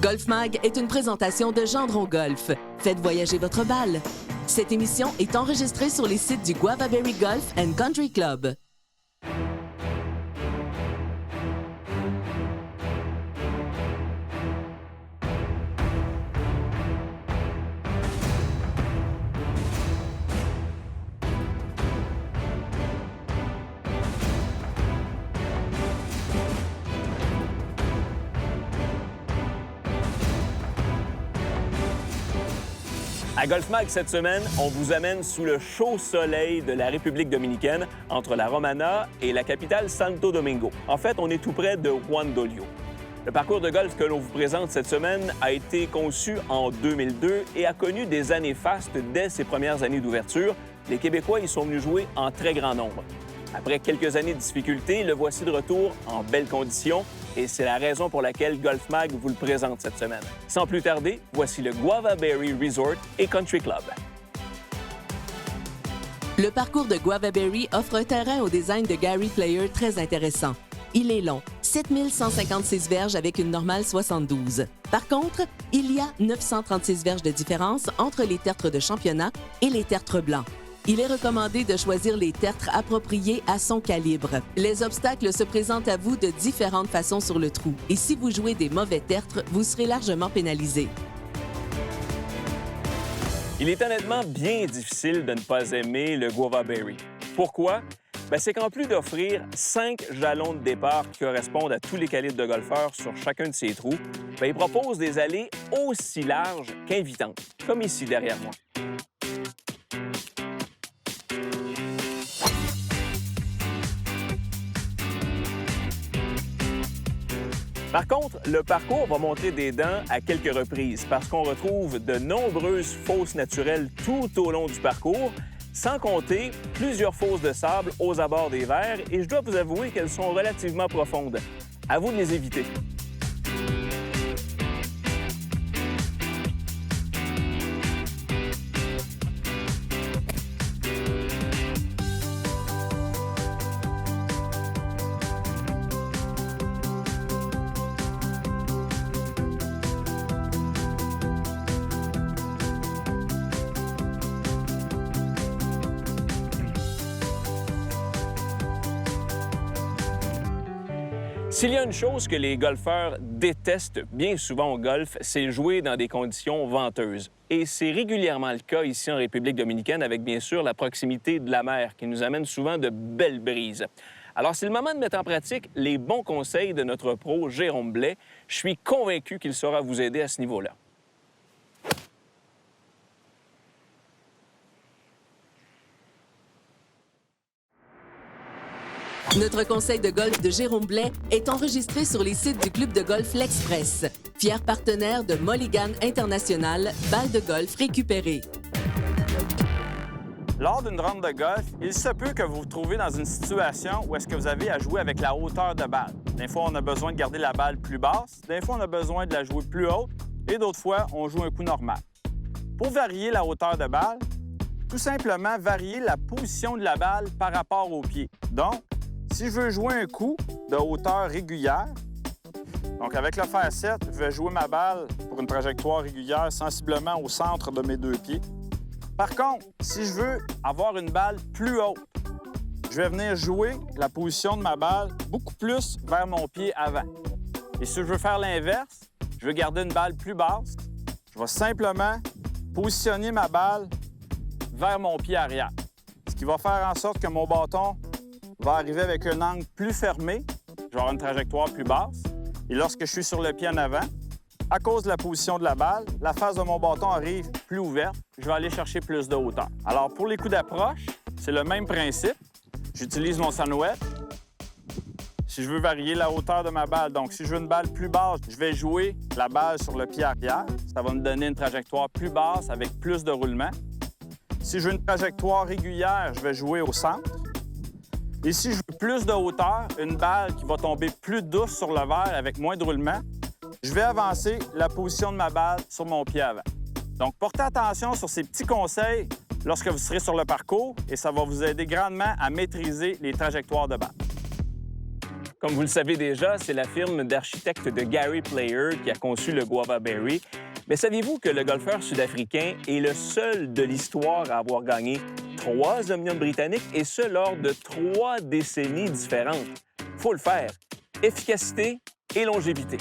Golf Mag est une présentation de Gendron Golf. Faites voyager votre balle. Cette émission est enregistrée sur les sites du Guava Berry Golf and Country Club. À Golf Mag cette semaine, on vous amène sous le chaud soleil de la République dominicaine, entre la Romana et la capitale Santo Domingo. En fait, on est tout près de Juan Dolio. Le parcours de golf que l'on vous présente cette semaine a été conçu en 2002 et a connu des années fastes dès ses premières années d'ouverture. Les Québécois y sont venus jouer en très grand nombre. Après quelques années de difficultés, le voici de retour en belles conditions et c'est la raison pour laquelle Golf Mag vous le présente cette semaine. Sans plus tarder, voici le Guava Berry Resort et Country Club. Le parcours de Guava Berry offre un terrain au design de Gary Player très intéressant. Il est long, 7156 verges avec une normale 72. Par contre, il y a 936 verges de différence entre les tertres de championnat et les tertres blancs. Il est recommandé de choisir les tertres appropriés à son calibre. Les obstacles se présentent à vous de différentes façons sur le trou et si vous jouez des mauvais tertres, vous serez largement pénalisé. Il est honnêtement bien difficile de ne pas aimer le Guava Berry. Pourquoi? C'est qu'en plus d'offrir 5 jalons de départ qui correspondent à tous les calibres de golfeurs sur chacun de ses trous, il propose des allées aussi larges qu'invitantes, comme ici derrière moi. Par contre, le parcours va monter des dents à quelques reprises parce qu'on retrouve de nombreuses fosses naturelles tout au long du parcours, sans compter plusieurs fosses de sable aux abords des verres et je dois vous avouer qu'elles sont relativement profondes. À vous de les éviter. S'il y a une chose que les golfeurs détestent bien souvent au golf, c'est jouer dans des conditions venteuses. Et c'est régulièrement le cas ici en République dominicaine avec bien sûr la proximité de la mer qui nous amène souvent de belles brises. Alors c'est le moment de mettre en pratique les bons conseils de notre pro Jérôme Blais. Je suis convaincu qu'il saura vous aider à ce niveau-là. Notre conseil de golf de Jérôme Blais est enregistré sur les sites du Club de golf L'Express, fier partenaire de Mulligan International, balle de golf récupérée. Lors d'une ronde de golf, il se peut que vous vous trouvez dans une situation où est-ce que vous avez à jouer avec la hauteur de balle. Des fois, on a besoin de garder la balle plus basse, des fois, on a besoin de la jouer plus haute et d'autres fois, on joue un coup normal. Pour varier la hauteur de balle, tout simplement varier la position de la balle par rapport au pied. Donc, si je veux jouer un coup de hauteur régulière, donc avec le fer 7, je vais jouer ma balle pour une trajectoire régulière sensiblement au centre de mes deux pieds. Par contre, si je veux avoir une balle plus haute, je vais venir jouer la position de ma balle beaucoup plus vers mon pied avant. Et si je veux faire l'inverse, je veux garder une balle plus basse, je vais simplement positionner ma balle vers mon pied arrière. Ce qui va faire en sorte que mon bâton va arriver avec un angle plus fermé, je vais avoir une trajectoire plus basse. Et lorsque je suis sur le pied en avant, à cause de la position de la balle, la face de mon bâton arrive plus ouverte, je vais aller chercher plus de hauteur. Alors, pour les coups d'approche, c'est le même principe. J'utilise mon sandwich. Si je veux varier la hauteur de ma balle, donc si je veux une balle plus basse, je vais jouer la balle sur le pied arrière. Ça va me donner une trajectoire plus basse avec plus de roulement. Si je veux une trajectoire régulière, je vais jouer au centre. Et si je veux plus de hauteur, une balle qui va tomber plus douce sur le verre avec moins de roulement, je vais avancer la position de ma balle sur mon pied avant. Donc, portez attention sur ces petits conseils lorsque vous serez sur le parcours et ça va vous aider grandement à maîtriser les trajectoires de balle. Comme vous le savez déjà, c'est la firme d'architectes de Gary Player qui a conçu le Guava Berry. Mais saviez-vous que le golfeur sud-africain est le seul de l'histoire à avoir gagné 3 Omnium britanniques, et ce, lors de 3 décennies différentes? Faut le faire. Efficacité et longévité.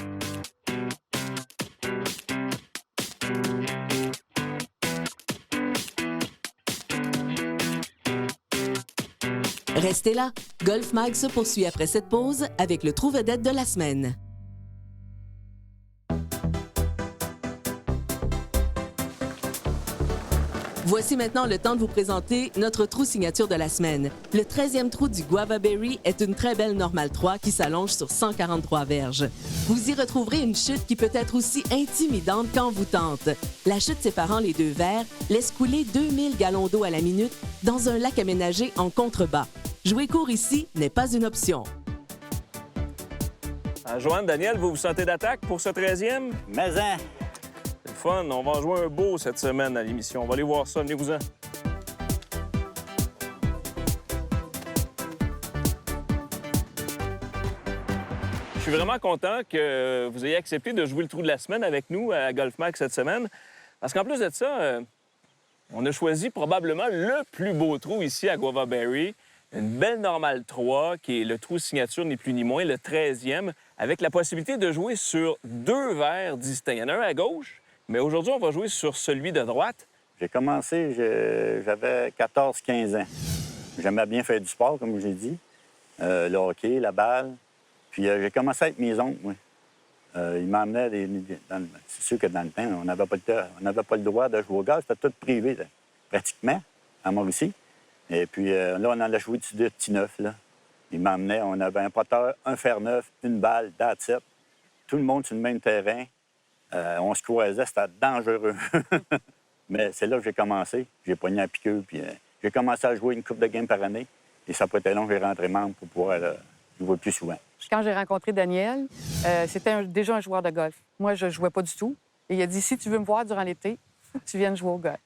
Restez là, Golf Mag se poursuit après cette pause avec le trou vedette de la semaine. Voici maintenant le temps de vous présenter notre trou signature de la semaine. Le 13e trou du Guava Berry est une très belle Normale 3 qui s'allonge sur 143 verges. Vous y retrouverez une chute qui peut être aussi intimidante qu'envoûtante. La chute séparant les 2 verres laisse couler 2000 gallons d'eau à la minute dans un lac aménagé en contrebas. Jouer court ici n'est pas une option. Joanne, Daniel, vous vous sentez d'attaque pour ce 13e? Mais hein, C'est le fun. On va en jouer un beau cette semaine à l'émission. On va aller voir ça. Venez-vous-en. Je suis vraiment content que vous ayez accepté de jouer le trou de la semaine avec nous à Golf Mag cette semaine. Parce qu'en plus de ça, on a choisi probablement le plus beau trou ici à Guava Berry. Une belle Normale 3, qui est le trou signature, ni plus ni moins, le 13e, avec la possibilité de jouer sur 2 verres distincts. Il y en a un à gauche, mais aujourd'hui, on va jouer sur celui de droite. J'ai commencé, j'avais 14-15 ans. J'aimais bien faire du sport, comme je l'ai dit. Le hockey, la balle. Puis j'ai commencé avec mes oncles, moi. Ils m'emmenaient c'est sûr que dans le temps, on n'avait pas le droit de jouer au golf. C'était tout privé, là, pratiquement, à Mauricie. Et puis là, on en a joué de petits neufs, là. Ils m'emmenaient, on avait un poteur, un fer neuf, une balle, that's it. Tout le monde sur le même terrain. On se croisait, c'était dangereux. Mais c'est là que j'ai commencé. J'ai pogné à piqueux, puis j'ai commencé à jouer une coupe de games par année. Et ça n'a pas été long, j'ai rentré membre pour pouvoir jouer plus souvent. Quand j'ai rencontré Daniel, c'était déjà un joueur de golf. Moi, je ne jouais pas du tout. Et il a dit, si tu veux me voir durant l'été, il faut que tu viennes jouer au golf.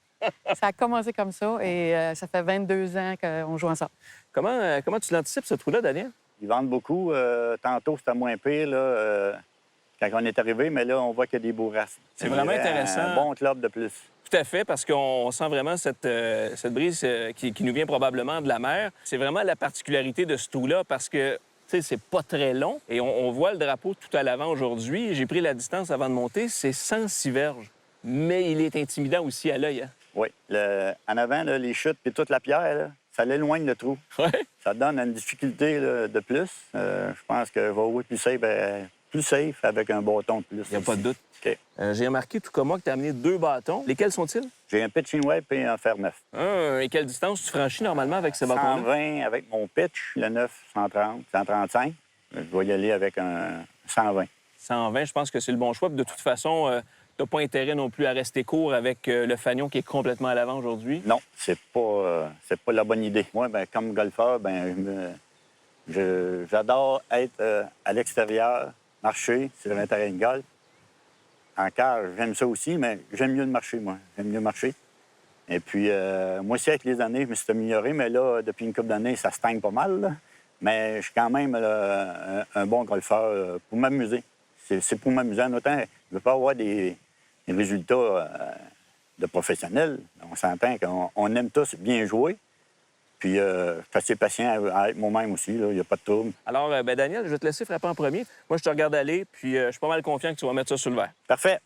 Ça a commencé comme ça et ça fait 22 ans qu'on joue ensemble. Comment tu l'anticipes, ce trou-là, Daniel? Ils vendent beaucoup. Tantôt, c'était moins pire là, quand on est arrivé, mais là, on voit qu'il y a des bourrasques. C'est vraiment intéressant. Un bon club de plus. Tout à fait, parce qu'on sent vraiment cette brise qui nous vient probablement de la mer. C'est vraiment la particularité de ce trou-là, parce que, tu sais, c'est pas très long. Et on voit le drapeau tout à l'avant aujourd'hui. J'ai pris la distance avant de monter. C'est 106 verges. Mais il est intimidant aussi à l'œil, hein? Oui. En avant, là, les chutes et toute la pierre, là, ça l'éloigne le trou. Ouais. Ça donne une difficulté là, de plus. Je pense que va jouer plus safe avec un bâton de plus. Il n'y a pas de doute. OK. J'ai remarqué, tout comme moi, que tu as amené 2 bâtons. Lesquels sont-ils? J'ai un pitching wedge et un fer neuf. Et quelle distance tu franchis normalement avec ces bâtons-là? 120 avec mon pitch, le 9, 130, 135. Je vais y aller avec un 120. 120, je pense que c'est le bon choix. Puis de toute façon, tu n'as pas intérêt non plus à rester court avec le fanion qui est complètement à l'avant aujourd'hui. Non, c'est pas la bonne idée. Moi, ben, comme golfeur, j'adore être à l'extérieur, marcher sur un terrain de golf. En cage, j'aime ça aussi, mais j'aime mieux de marcher, moi. J'aime mieux marcher. Et puis, moi aussi, avec les années, je me suis amélioré, mais là, depuis une couple d'années, ça stagne pas mal, là. Mais je suis quand même un bon golfeur pour m'amuser. C'est pour m'amuser. En autant, je ne veux pas avoir des résultats de professionnels. On s'entend qu'on aime tous bien jouer. Puis, je suis assez patient avec moi-même aussi. Il n'y a pas de trouble. Alors, Daniel, je vais te laisser frapper en premier. Moi, je te regarde aller, puis je suis pas mal confiant que tu vas mettre ça sur le verre. Parfait.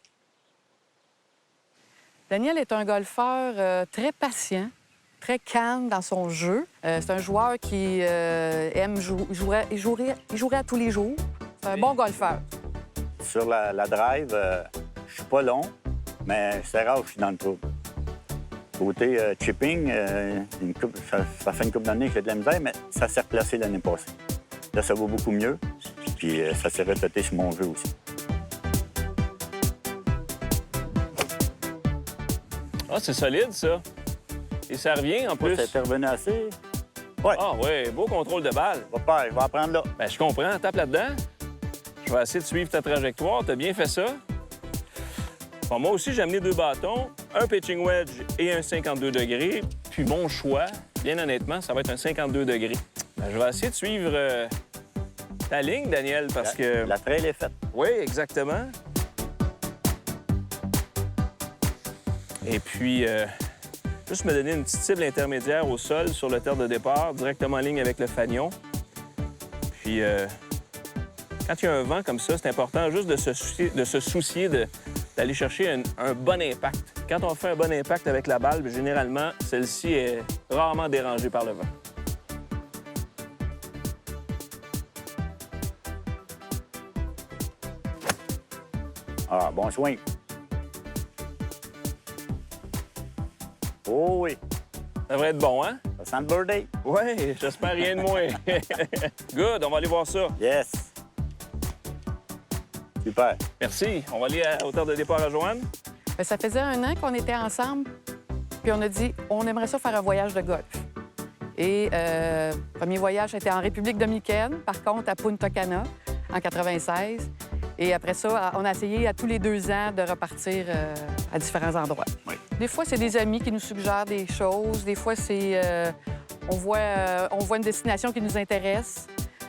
Daniel est un golfeur très patient, très calme dans son jeu. C'est un joueur qui aime jouer. Il jouerait à tous les jours. C'est un bon golfeur. Sur la drive, je suis pas long, mais c'est rare que je suis dans le trou. Côté chipping, ça fait une couple d'années que j'ai de la misère, mais ça s'est replacé l'année passée. Là, ça va beaucoup mieux, puis ça s'est reflété sur mon jeu aussi. Ah, c'est solide, ça. Et ça revient, en plus. Ça t'est revenu assez? Oui. Ah oui, beau contrôle de balle. Je vais apprendre là. Ben, je comprends. Tape là-dedans. Je vais essayer de suivre ta trajectoire. T'as bien fait ça. Bon, moi aussi, j'ai amené 2 bâtons, un pitching wedge et un 52 degrés. Puis mon choix, bien honnêtement, ça va être un 52 degrés. Ben, je vais essayer de suivre ta ligne, Daniel, parce que... La trail est faite. Oui, exactement. Et puis, juste me donner une petite cible intermédiaire au sol sur le terre de départ, directement en ligne avec le fanion. Puis, quand il y a un vent comme ça, c'est important juste de se soucier d'aller chercher un bon impact. Quand on fait un bon impact avec la balle, généralement, celle-ci est rarement dérangée par le vent. Ah, bon swing. Oh oui, Ça devrait être bon, hein? ça sent le birdie. Oui, j'espère rien de moins. Good, on va aller voir ça. Yes. Super. Merci. On va aller à hauteur de départ à Joanne. Bien, ça faisait 1 an qu'on était ensemble, puis on a dit on aimerait ça faire un voyage de golf. Et premier voyage était en République dominicaine, par contre à Punta Cana, en 96. Et après ça, on a essayé à tous les 2 ans de repartir à différents endroits. Oui. Des fois, c'est des amis qui nous suggèrent des choses. Des fois, c'est on voit une destination qui nous intéresse.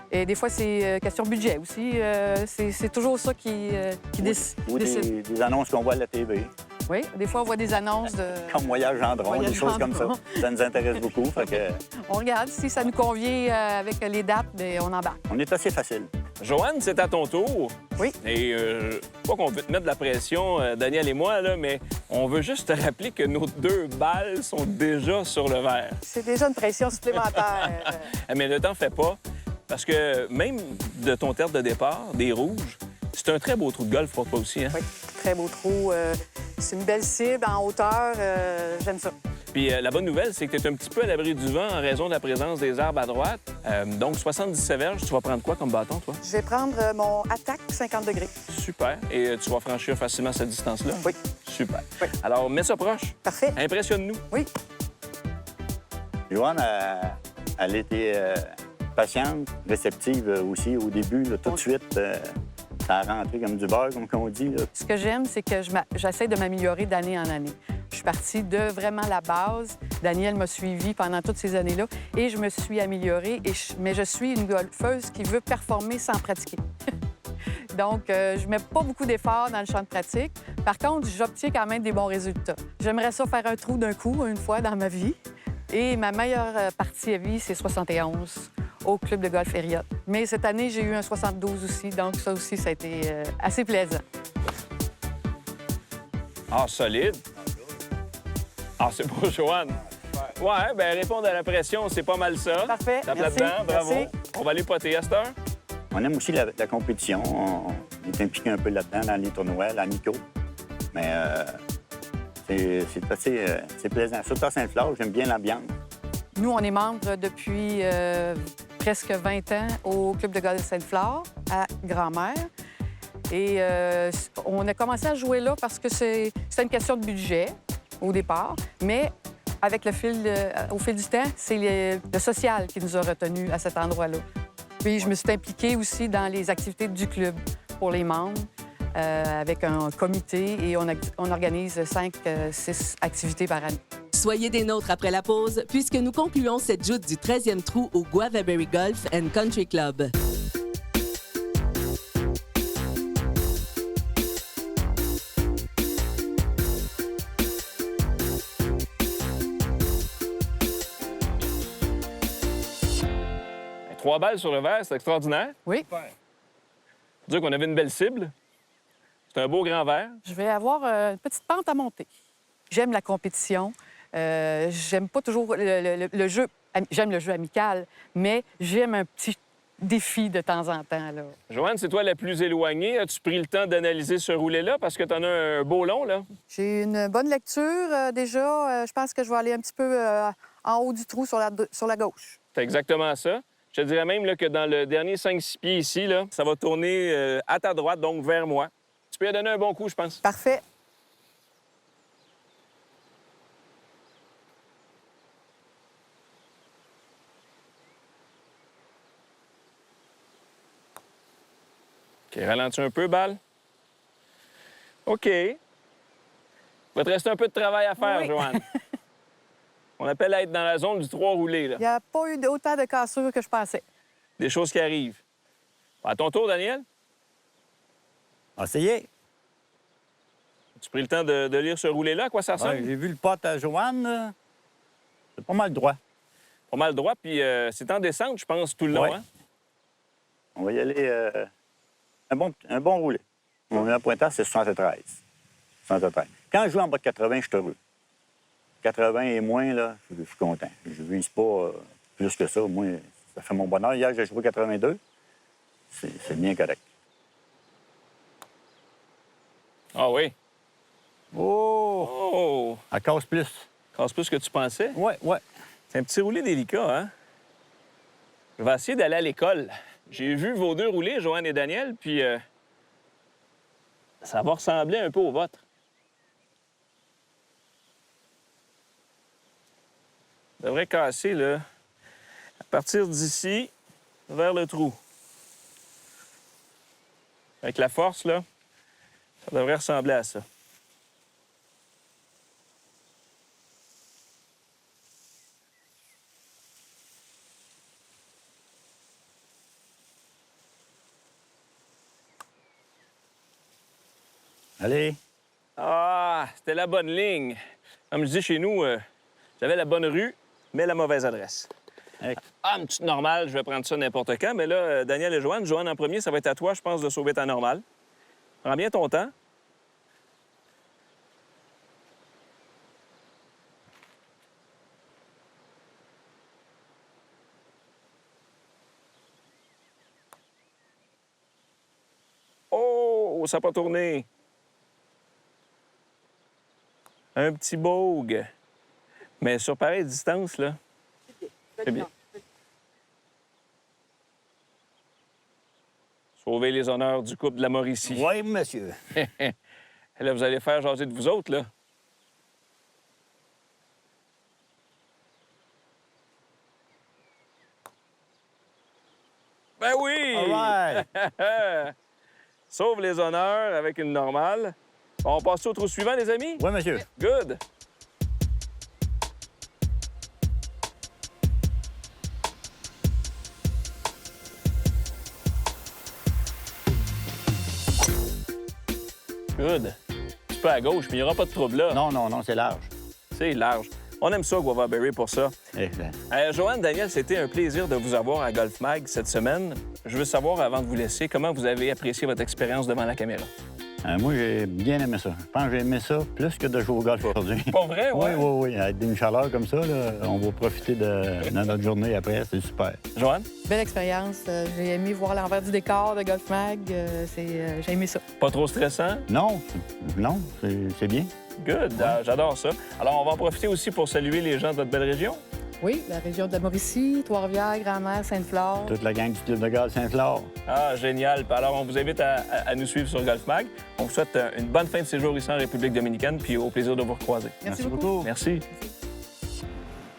Et des fois, c'est question budget aussi. C'est toujours ça qui décide. Ou des annonces qu'on voit à la TV, Oui, des fois, on voit des annonces de... comme Voyage en drone, Voyage des choses en comme ça. drone. Ça nous intéresse beaucoup. Fait que On regarde. Si ça nous convient avec les dates, bien, on embarque. on est assez facile. Joanne, c'est à ton tour. Oui. Et pas qu'on veut te mettre de la pression, Daniel et moi, là, mais on veut juste te rappeler que nos 2 balles sont déjà sur le verre. C'est déjà une pression supplémentaire. Mais ne t'en fais pas, parce que même de ton terre de départ, des rouges, c'est un très beau trou de golf pour toi aussi, hein? Oui, très beau trou. C'est une belle cible en hauteur. J'aime ça. Puis la bonne nouvelle, c'est que tu es un petit peu à l'abri du vent en raison de la présence des arbres à droite. Donc, 77 verges, tu vas prendre quoi comme bâton, toi? Je vais prendre mon attaque 50 degrés. Super. Et tu vas franchir facilement cette distance-là? Oui. Super. Oui. Alors, mets ça proche. Parfait. Impressionne-nous. Oui. Joanne, elle était patiente, réceptive aussi au début, là, tout de suite. Ça a rentré comme du beurre, comme on dit. Là. Ce que j'aime, c'est que j'essaie de m'améliorer d'année en année. Je suis partie de vraiment la base. Daniel m'a suivi pendant toutes ces années-là et je me suis améliorée. Mais je suis une golfeuse qui veut performer sans pratiquer. Donc, je mets pas beaucoup d'efforts dans le champ de pratique. Par contre, j'obtiens quand même des bons résultats. J'aimerais ça faire un trou d'un coup, une fois dans ma vie. Et ma meilleure partie à vie, c'est 71 au club de golf Hériot. Mais cette année, j'ai eu un 72 aussi, donc ça aussi, ça a été assez plaisant. Ah, solide. Ah, c'est pour Joanne. Ouais, bien, répondre à la pression, c'est pas mal ça. Parfait. Tape Merci. là-dedans, bravo. Merci. On va aller poter à cette heure. On aime aussi la compétition. On est impliqué un peu là-dedans, dans les tournois, l'amicaux. Mais c'est assez c'est plaisant. Surtout à Saint-Flore, j'aime bien l'ambiance. Nous, on est membres depuis presque 20 ans au club de golf Sainte-Flore, à Grand-Mère. Et on a commencé à jouer là parce que c'était une question de budget au départ. Mais avec au fil du temps, c'est le social qui nous a retenus à cet endroit-là. Puis je me suis impliquée aussi dans les activités du club pour les membres, avec un comité, et on organise 5-6 activités par année. Soyez des nôtres après la pause, puisque nous concluons cette joute du 13e trou au Guava Berry Golf and Country Club. Bien, 3 balles sur le verre, c'est extraordinaire. Oui. Dire qu'on avait une belle cible. C'est un beau grand verre. Je vais avoir une petite pente à monter. J'aime la compétition. J'aime pas toujours le jeu. J'aime le jeu amical, mais j'aime un petit défi de temps en temps, là. Joanne, c'est toi la plus éloignée. As-tu pris le temps d'analyser ce roulet-là? Parce que tu en as un beau long, là. J'ai une bonne lecture déjà. Je pense que je vais aller un petit peu en haut du trou sur la gauche. C'est exactement ça. Je te dirais même là, que dans le dernier 5-6 pieds ici, là, ça va tourner à ta droite, donc vers moi. Tu peux lui donner un bon coup, je pense. Parfait. OK, ralentis un peu, balle. OK. Il va te rester un peu de travail à faire, Oui. Joanne. On appelle à être dans la zone du 3 roulé, là. Il n'y a pas eu autant de cassures que je pensais. Des choses qui arrivent. À ton tour, Daniel. Essayez. As-tu pris le temps de lire ce roulé-là? À quoi ça ressemble? Ouais, j'ai vu le pot à Joanne, là. C'est pas mal droit. Pas mal droit, puis c'est en descente, je pense, tout le long, Ouais. hein? On va y aller un bon roulé. Mon pointage, c'est 73. 73. Quand je joue en bas de 80, je suis heureux. 80 et moins, là, je suis content. Je ne vise pas plus que ça. Moi, ça fait mon bonheur. Hier, j'ai joué 82. C'est bien correct. Ah oui. Oh! Oh! Elle casse plus. Casse plus que tu pensais. Ouais, ouais. C'est un petit roulé délicat, hein? Je vais essayer d'aller à l'école. J'ai vu vos deux roulés, Joanne et Daniel, puis ça va ressembler un peu au vôtre. Ça devrait casser, là, à partir d'ici, vers le trou. Avec la force, là, ça devrait ressembler à ça. Allez. Ah, c'était la bonne ligne. Comme je dis chez nous, j'avais la bonne rue, mais la mauvaise adresse. Hey. Ah, une petite normale, je vais prendre ça n'importe quand. Mais là, Daniel et Joanne, Joanne en premier, ça va être à toi, je pense, de sauver ta normale. Prends bien ton temps. Oh, ça n'a pas tourné. Un petit bogue. Mais sur pareille distance, là. C'est bien. Sauver les honneurs du couple de la Mauricie. Oui, monsieur. Là, vous allez faire jaser de vous autres, là. Ben oui! All right. Sauve les honneurs avec une normale. On passe au trou suivant, les amis? Oui, monsieur. Good. Good. Un petit peu à gauche, mais il n'y aura pas de trouble là. Non, non, non, c'est large. C'est large. On aime ça, Guava Berry, pour ça. Joanne, Daniel, c'était un plaisir de vous avoir à Golf Mag cette semaine. Je veux savoir, avant de vous laisser, comment vous avez apprécié votre expérience devant la caméra. Moi, j'ai bien aimé ça. Je pense que j'ai aimé ça plus que de jouer au golf aujourd'hui. Pas vrai, ouais? Oui, oui, oui. Avec des chaleurs comme ça, là, on va profiter de notre journée après. C'est super. Joanne? Belle expérience. J'ai aimé voir l'envers du décor de Golf Mag. J'ai aimé ça. Pas trop stressant? Non, non, c'est bien. Good. J'adore ça. Alors, on va en profiter aussi pour saluer les gens de notre belle région. Oui, la région de la Mauricie, Trois-Rivières, Grand-Mère, Sainte-Flore. Toute la gang du club de golf Saint-Flore. Ah, génial. Alors, on vous invite à nous suivre sur Golf Mag. On vous souhaite une bonne fin de séjour ici en République dominicaine, puis au plaisir de vous recroiser. Merci beaucoup. Merci.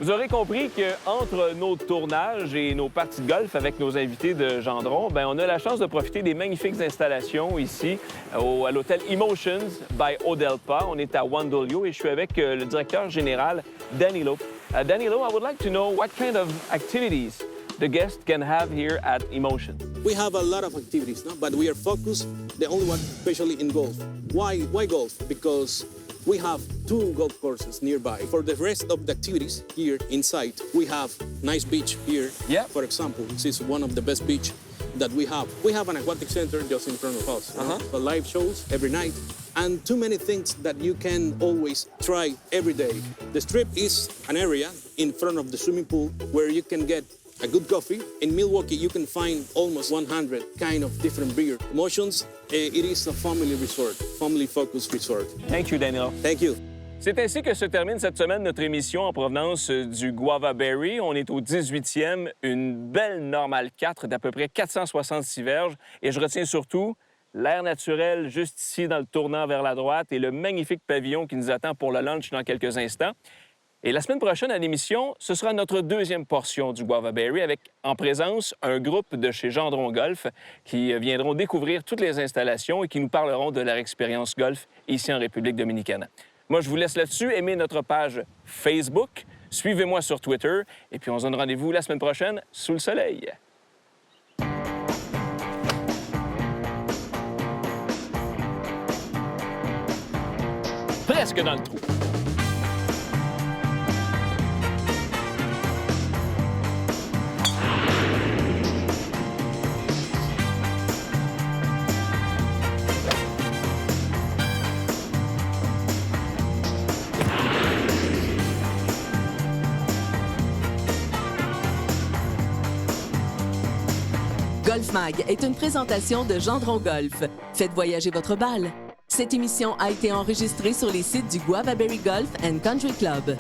Vous aurez compris qu'entre nos tournages et nos parties de golf avec nos invités de Gendron, bien, on a la chance de profiter des magnifiques installations ici à l'hôtel Emotions by Odelpa. On est à Wandolio et je suis avec le directeur général, Danilo. Danilo, I would like to know what kind of activities the guests can have here at Emotion. We have a lot of activities, no? But we are focused, the only one, especially in golf. Why golf? Because we have 2 golf courses nearby. For the rest of the activities here inside, we have nice beach here. Yeah. For example, this is one of the best beach that we have. We have an aquatic center just in front of us. For live shows every night. And too many things that you can always try every day. The strip is an area in front of the swimming pool where you can get a good coffee. In Milwaukee, you can find almost 100 kind of different beer. Emotions, it is a family resort, family-focused resort. Thank you, Danilo. Thank you. C'est ainsi que se termine cette semaine notre émission en provenance du Guava Berry. On est au 18e, une belle normale 4 d'à peu près 466 verges. Et je retiens surtout l'air naturel juste ici dans le tournant vers la droite et le magnifique pavillon qui nous attend pour le lunch dans quelques instants. Et la semaine prochaine à l'émission, ce sera notre deuxième portion du Guava Berry avec en présence un groupe de chez Gendron Golf qui viendront découvrir toutes les installations et qui nous parleront de leur expérience golf ici en République dominicaine. Moi, je vous laisse là-dessus. Aimez notre page Facebook, suivez-moi sur Twitter et puis on se donne rendez-vous la semaine prochaine sous le soleil. presque dans le trou. Golf Mag est une présentation de Gendron Golf. Faites voyager votre balle. Cette émission a été enregistrée sur les sites du Guava Berry Golf and Country Club.